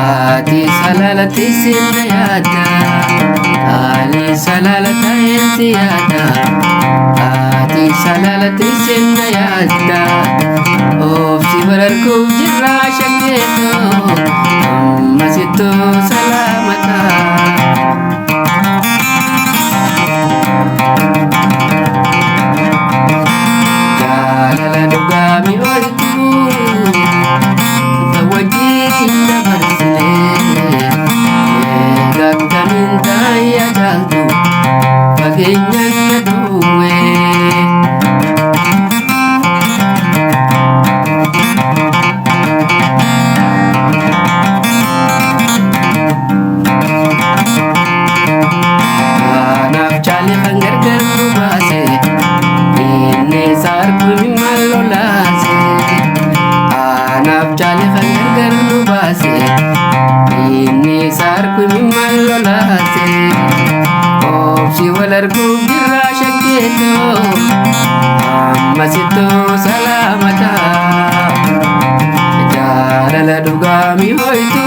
Ati salalati sinayada, Ali salalata yada. Ati salalati sinayada, of sibarku jirra shaketo, masito salamata. Jalala dugami oltu, tawajin dabarsile, gagdaminta ya jaltu, pagenyan na duwe. Anak cali panggargar lubase, ini sarpu malolase. Anak cali panggargar lubase, ini sarpu malolase. Oh si walarku gira shaketo, masito salamata. Jalala dugami hoitu,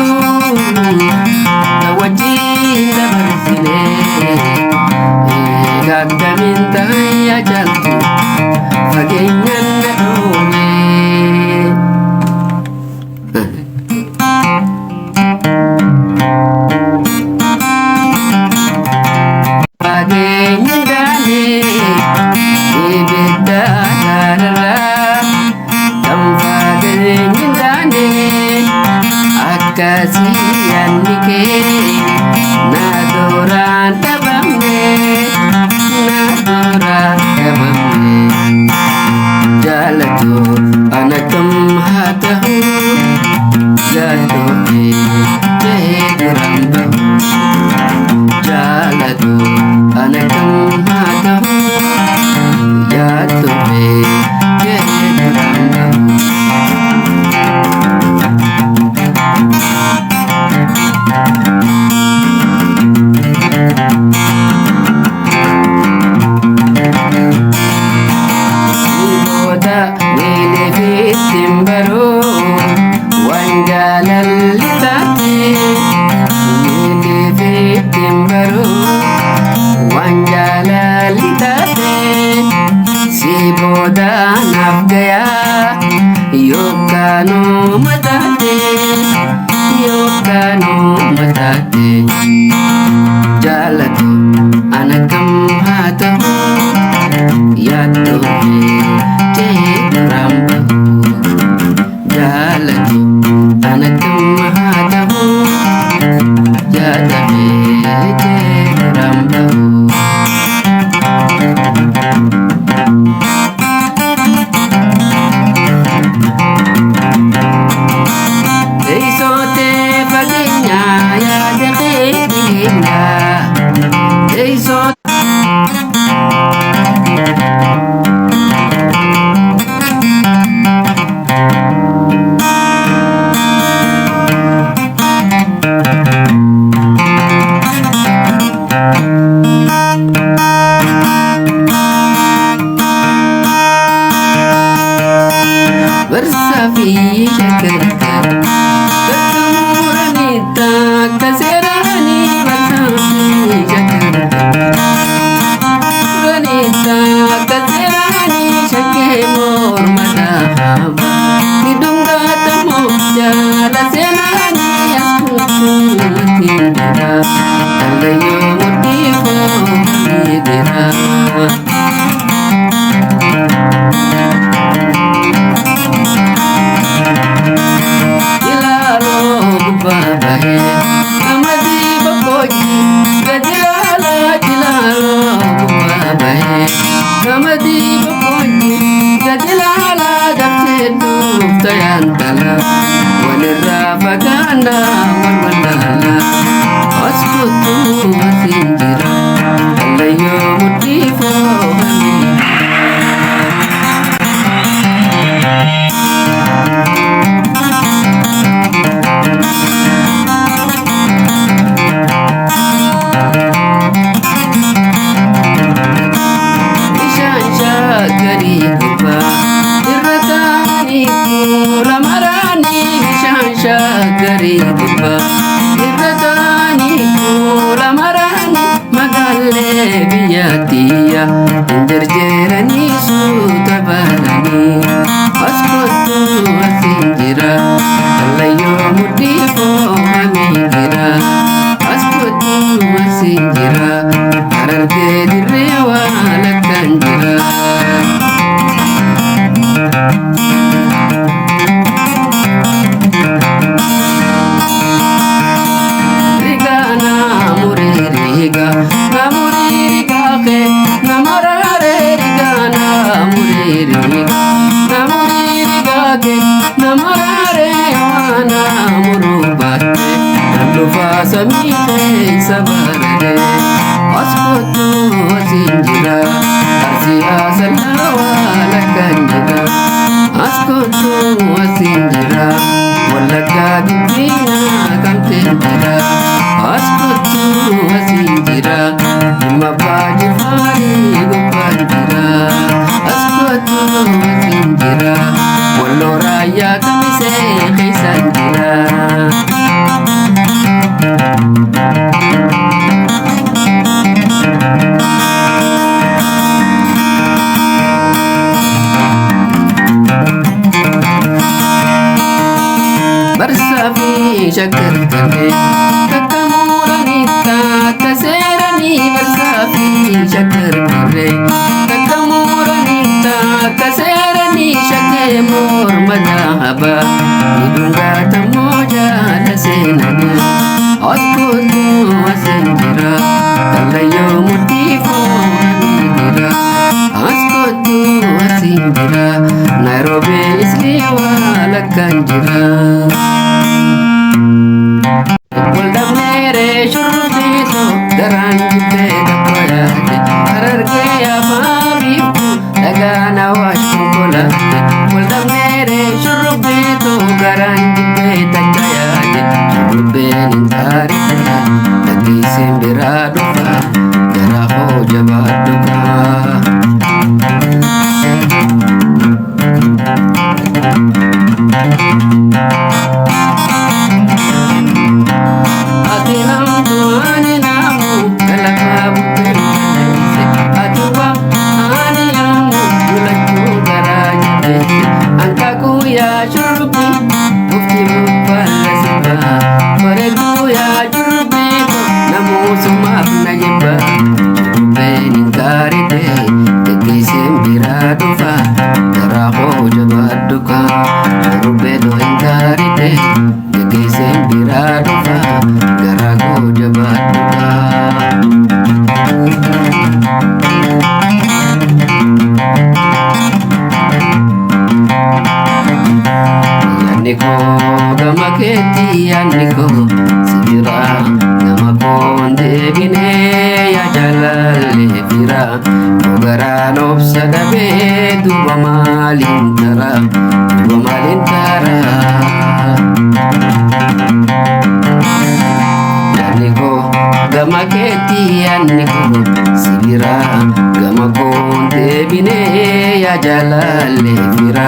tawajin dabarsile, gagdaminta ya jaltu, pagenyan na duwe. Pagenyan dane, ibigda darara, pagenyan dane, akasiyan nike, nadoran tabamne, nadoran tabamne. Jalatu anakam hatahu, jatuhi jehrambahu. Jalatu anakam hatahu, jatuhi jehrambahu. Iboda nilifit timbaro, wanjalalitate. Nilifit timbaro, wanjalalitate. Si boda nafgaya, yokano matate, yokano matate. Jalatu anakam hatahu, yatuhi jehrambahu. Jalatu anakam hatahu, yatuhi jehrambahu. Eisote pagenya ya dekhinda, eisote bersafi syakarkan ketemuranita kaserani bersafi syakarkan ranita kaserani syakemor madahaba hidung gatamu jala senani askuku tindira alayo motifo hidira. Babae, amadi bakoji, gajala jilalo. Babae, amadi bakoji, gajala dapsetu tayantala. Wanira baganda wanwandala, askutu asinjira, alayo motifo hamila. Gari gubba irratani kula marani magalle biyatiya injerjerani suta balani askotu asinjira alayo mudifo amingira askotu asinjira ararge dirrewa lakanjira Samite sabarade askutu asinjira arsiya salawa lakanjira askutu asinjira wallaka dibina kamtenjira askutu asinjira mabaji fari gupanjira askutu asinjira walloraya kamise khisanjira Barsafi shakar kare Takamuranita taserani Barsafi shakar kare Takamuranita taserani Shake mor madahaba Idunga tamoja tasenani Askutu asinjira Kalayo mutifo amingira Askutu asinjira Nairobi isliwa lakanjira Muldamnere shurubito Garanjite dakoyate Ararge ababiku Dagana washkukulate Muldamnere shurubito Garanjite dakoyate Shurubin tarikana Dagi simbira duka Jaraho jabat duka Niko gama keti niko sira gama konde bine ya jalale fira ogara nopsa dabe duba malintara niko gama keti niko sira gama konde bine ya jalale fira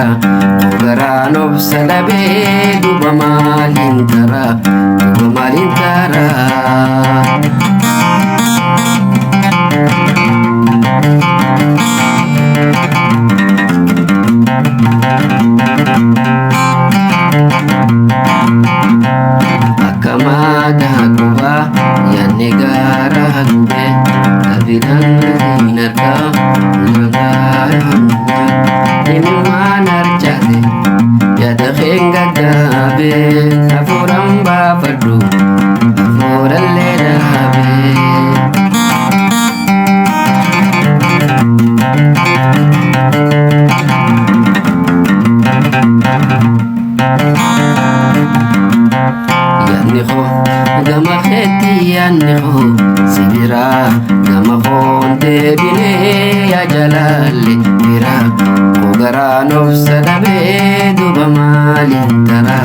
ogara nopsa dabe duba malintara Akamada kuba ya negara hande tabidan dinata negara hande ilmanar jade ya dakhenga dabe afuram ba fadu afural le dabe gama kheti yanniho sibira gama fonte bine ya jalali bira ogara nofsa dabe duba malintara